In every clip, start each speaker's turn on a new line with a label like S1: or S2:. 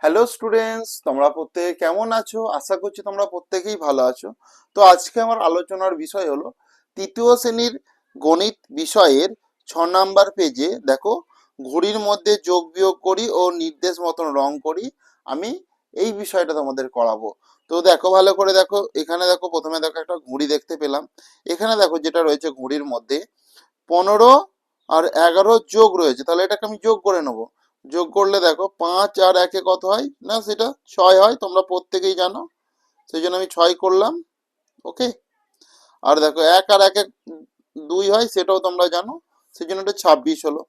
S1: Hello students, তোমরা প্রত্যেকে কেমন আছো? আশা করছি তোমরা প্রত্যেকেই ভালো আছো। তো আজকে আমার আলোচনার বিষয় হলো তৃতীয় শ্রেণীর গণিত বিষয়ের 6 নাম্বার পেজে দেখো, ঘড়ির মধ্যে যোগ বিয়োগ করি ও নির্দেশ মতন রং করি। আমি এই বিষয়টা তোমাদের করাবো। তো দেখো, ভালো করে দেখো, এখানে দেখো, প্রথমে দেখো একটা ঘড়ি দেখতে পেলাম। এখানে দেখো যেটা রয়েছে ঘড়ির মধ্যে 15 আর 11 যোগ রয়েছে, তাহলে এটাকে আমি যোগ করে নেবো। যোগ করলে দেখো 5 আর 1 কত হয় না, সেটা 6 হয়, তোমরা প্রত্যেকেই জানো। সেই জন্য আমি 6 করলাম। ওকে। আর দেখো 1 আর 1 2 হয়, সেটাও তোমরা জানো। সেই জন্য এটা 26 হলো।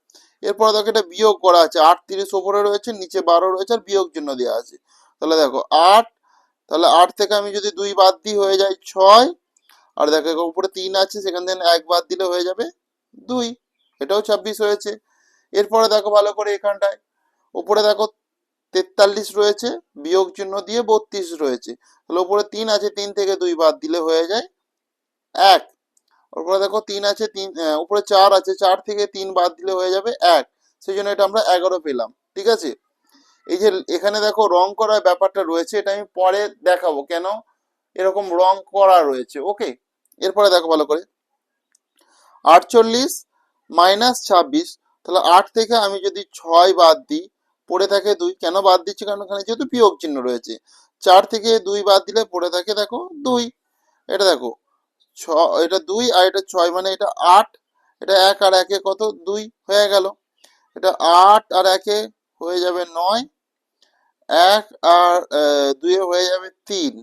S1: এরপরে দেখো এটা বিয়োগ করা আছে, 38 ওপরে রয়েছে, নিচে 12 রয়েছে, আর বিয়োগ চিহ্ন দেওয়া আছে। তাহলে দেখো 8, তাহলে 8 থেকে আমি যদি 2 বাদ দিই হয়ে যায় 6। আর দেখো উপরে 3 আছে, সেখান থেকে 1 বাদ দিলে হয়ে যাবে 2। এটাও 26 হয়েছে। এরপরে দেখো ভালো করে এখানটায়, উপরে দেখো 43 রয়েছে, বিয়োগ চিহ্ন দিয়ে 32 রয়েছে। তাহলে উপরে 3 আছে, 3 থেকে 2 বাদ দিলে হয়ে যায় 1। উপরে দেখো 3 আছে, 3 উপরে 4 আছে, 4 থেকে 3 বাদ দিলে হয়ে যাবে 1। সেই জন্য এটা আমরা 11 পেলাম। ঠিক আছে। এই যে এখানে দেখো রং করার ব্যাপারটা রয়েছে, এটা আমি পরে দেখাবো কেন এরকম রং করা রয়েছে। ওকে। এরপরে দেখো ভালো করে, 48 মাইনাস 26। তাহলে 8 থেকে আমি যদি 6 বাদ দিই, পড়ে থাকে 2। কেন বাদ দিচ্ছি? কারণ এখানে যেহেতু বিয়োগ চিহ্ন রয়েছে। 4 থেকে 2 বাদ দিলে পড়ে থাকে দেখো 2। এটা দেখো এটা 2 আর এটা 6, মানে এটা 8। এটা 1 আর 1 কত? 2 হয়ে গেল। এটা 8 আর 1 হয়ে যাবে 9। 1 আর 2 হয়ে যাবে 3।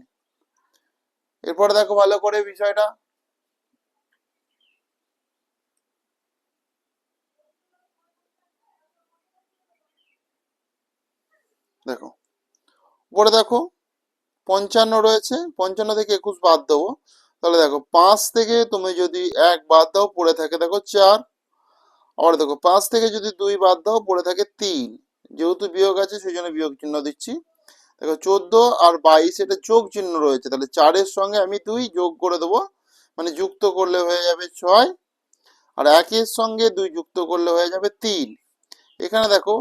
S1: এরপরে দেখো ভালো করে বিষয়টা দেখো। উপরে দেখো 55 রয়েছে, 55 থেকে 21 বাদ দেবো। তাহলে দেখো 5 থেকে তুমি যদি 1 বাদ দাও পড়ে থাকে দেখো 4। আবার দেখো 5 থেকে যদি 2 বাদ দাও পড়ে থাকে 3। যেহেতু বিয়োগ আছে সেই জন্য বিয়োগ চিহ্ন দিচ্ছি। দেখো 14 আর 22 এটা যোগ চিহ্ন রয়েছে, তাহলে 4 এর সঙ্গে আমি 2 যোগ করে দেবো, মানে যুক্ত করলে হয়ে যাবে 6। আর 1 এর সঙ্গে 2 যুক্ত করলে হয়ে যাবে 3। এখানে দেখো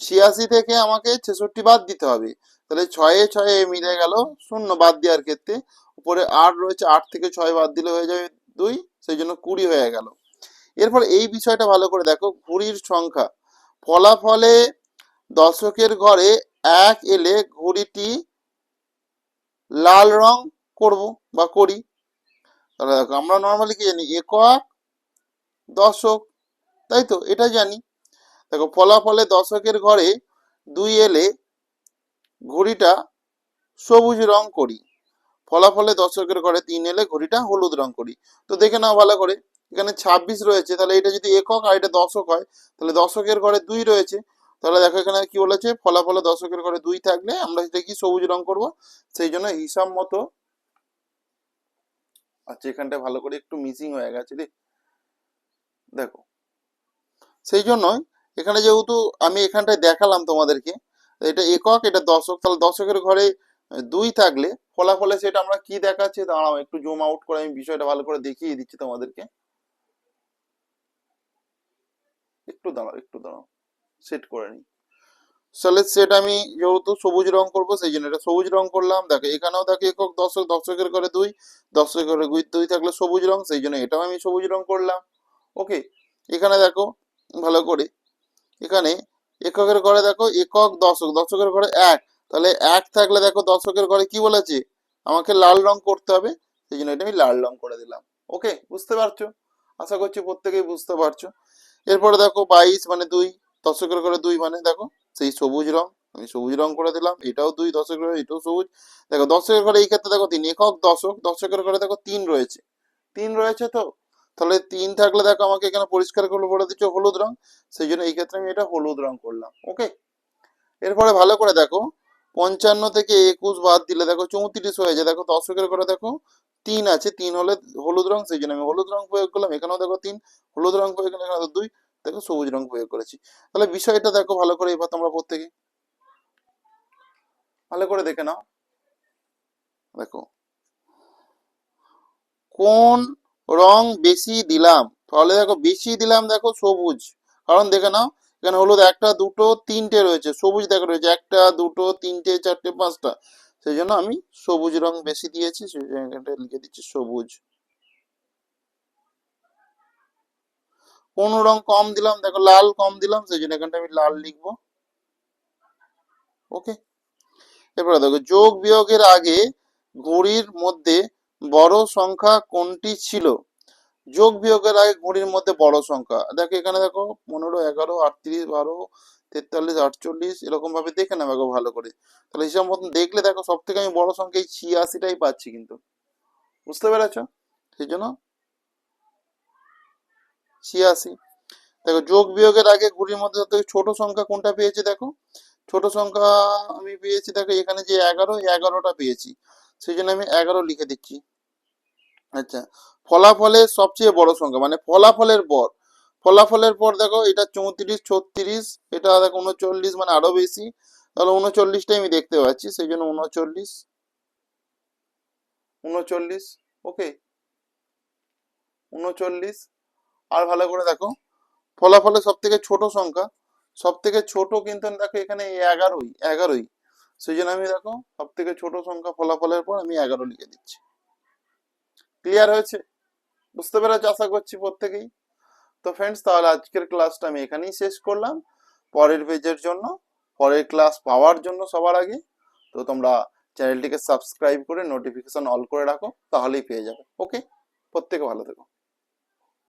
S1: 86 থেকে আমাকে 66 বাদ দিতে হবে। তাহলে 6 6 মিলে গেল শূন্য বাদ দেওয়ার ক্ষেত্রে। উপরে 8 রয়েছে, 8 থেকে 6 বাদ দিলে হয়ে যাবে 2। সেই জন্য 20 হয়ে গেল। এরপর এই বিষয়টা ভালো করে দেখো, ঘড়ির সংখ্যা ফলাফলে দশকের ঘরে 1 এলে ঘড়িটি লাল রং করব বা করি। তাহলে দেখো আমরা নর্মালি কি জানি, একক, দশক, তাই তো এটা জানি। দেখো ফলাফলে দশকের ঘরে 2 এলে ঘড়িটা সবুজ রং করি। ফলাফলে দশকের ঘরে 3 এলে ঘড়িটা হলুদ রং করি। তো দেখে নাও ভালো করে, এখানে 26 রয়েছে, তাহলে এটা যদি একক আর এটা দশক হয়, তাহলে দশকের ঘরে 2 রয়েছে। তাহলে দেখো এখানে কি বলেছে, ফলাফলে দশকের ঘরে 2 থাকলে আমরা সেটা কি সবুজ রং করব। সেই জন্য হিসাব মতো, আচ্ছা এখানটা ভালো করে একটু মিসিং হয়ে গেছে রে, দেখো। সেই জন্যই এখানে যেহেতু আমি এখানটায় দেখালাম তোমাদেরকে, এটা একক এটা দশক, তাহলে দশকের ঘরে 2 থাকলে ফলাফলে সেটা আমরা কি দেখাচ্ছি, দাঁড়াও একটু জুম আউট করে আমি বিষয়টা ভালো করে দেখিয়ে দিচ্ছি তোমাদেরকে। একটু দাঁড়াও, একটু দাঁড়াও, সেট করে নিই। তাহলে সেট আমি যেহেতু সবুজ রং করবো সেই জন্য এটা সবুজ রং করলাম। দেখো এখানেও দেখো একক দশক, দশকের ঘরে 2, দশকের ঘরে 2 থাকলে সবুজ রং, সেই জন্য এটাও আমি সবুজ রং করলাম। ওকে। এখানে দেখো ভালো করে, এখানে এককের ঘরে দেখো একক দশক, দশকের ঘরে 1, তাহলে 1 থাকলে দেখো দশকের ঘরে কি বলেছে, আমাকে লাল রং করতে হবে। সেই জন্য এটা আমি লাল রং করে দিলাম। ওকে, বুঝতে পারছো? আশা করছি প্রত্যেকেই বুঝতে পারছো। এরপরে দেখো 22 মানে 2, দশকের ঘরে 2 মানে দেখো সেই সবুজ রং, আমি সবুজ রং করে দিলাম। এটাও 2, দশকের ঘরে এটাও সবুজ। দেখো দশকের ঘরে এই ক্ষেত্রে দেখো 3, একক দশক, দশকের ঘরে দেখো 3 রয়েছে, 3 রয়েছে তো। তাহলে 3 থাকলে দেখো আমাকে এখানে পরিষ্কার করে বলে দিচ্ছে হলুদ রং। সেই জন্য এই ক্ষেত্রে আমি এটা হলুদ রং করলাম। ওকে। এরপরে ভালো করে দেখো, 55 থেকে 21 বাদ দিলে দেখো 34 হয়ে যায়। দেখো দশকের ঘরে দেখো 3 আছে, 3 হলে হলুদ রং, সেই জন্য আমি হলুদ রং প্রয়োগ করলাম। এখানেও দেখো 3, হলুদ রং প্রয়োগ করলাম। এখানে 2, দেখো সবুজ রং প্রয়োগ করেছি। তাহলে বিষয়টা দেখো ভালো করে, এবার তোমরা প্রত্যেকে ভালো করে দেখে নাও। দেখো কোন রং বেশি দিলাম, তাহলে দেখো বেশি দিলাম দেখো সবুজ, কারণ দেখে নাও এখানে হলুদ একটা দুটো তিনটে রয়েছে, সবুজ দেখা রয়েছে একটা দুটো তিনটে চারটে পাঁচটা, সেই জন্য আমি সবুজ রং বেশি দিয়েছি, সেই জন্য এখানটা লিখে দিচ্ছি সবুজ। কোন রং কম দিলাম, দেখো লাল কম দিলাম, সেই জন্য এখানটা আমি লাল লিখবো। ওকে, এরপরে দেখো যোগ বিয়োগের আগে ঘড়ির মধ্যে বড় সংখ্যা কোনটি ছিল? যোগ বিয়োগের আগে ঘড়ির মধ্যে বড় সংখ্যা, দেখো এখানে দেখো 15, 11, 38, 12, 43, 48, এরকম ভাবে দেখে নেবে গো ভালো করে। তাহলে হিসাব মতন দেখলে দেখো সব থেকে আমি বড় সংখ্যা এই 86টাই পাচ্ছি কিন্তু, বুঝতে পেরেছো? সেই জন্য 86। দেখো যোগ বিয়োগের আগে ঘড়ির মধ্যে সব থেকে ছোট সংখ্যা কোনটা পেয়েছি, দেখো ছোট সংখ্যা আমি পেয়েছি, দেখো এখানে যে 11, 11টা পেয়েছি, সেই জন্য আমি 11 লিখে দিচ্ছি। আচ্ছা, ফলাফলের সবচেয়ে বড় সংখ্যা মানে ফলাফলের পর, ফলাফলের পর দেখো এটা 34, 36, এটা দেখো 39, মানে আরো বেশি, তাহলে 39টাই আমি দেখতে পাচ্ছি, সেই জন্য 39, 39। ওকে, 39। আর ভালো করে দেখো ফলাফলের সব থেকে ছোট সংখ্যা, সব থেকে ছোট কিন্তু দেখো এখানে 11ই, 11ই, সেই জন্য আমি দেখো সব থেকে ছোট সংখ্যা ফলাফলের পর আমি 11 লিখে দিচ্ছি। ক্লিয়ার হয়েছে? বুঝতে পেরেছো আশা করছি প্রত্যেকেই। তো ফ্রেন্ডস, তাহলে আজকের ক্লাসটা আমি এখানেই শেষ করলাম। পরের পেজের জন্য, পরের ক্লাস পাওয়ার জন্য সবার আগে তো তোমরা চ্যানেলটিকে সাবস্ক্রাইব করে নোটিফিকেশন অল করে রাখো, তাহলেই পেয়ে যাবে। ওকে, প্রত্যেকে ভালো থেকো।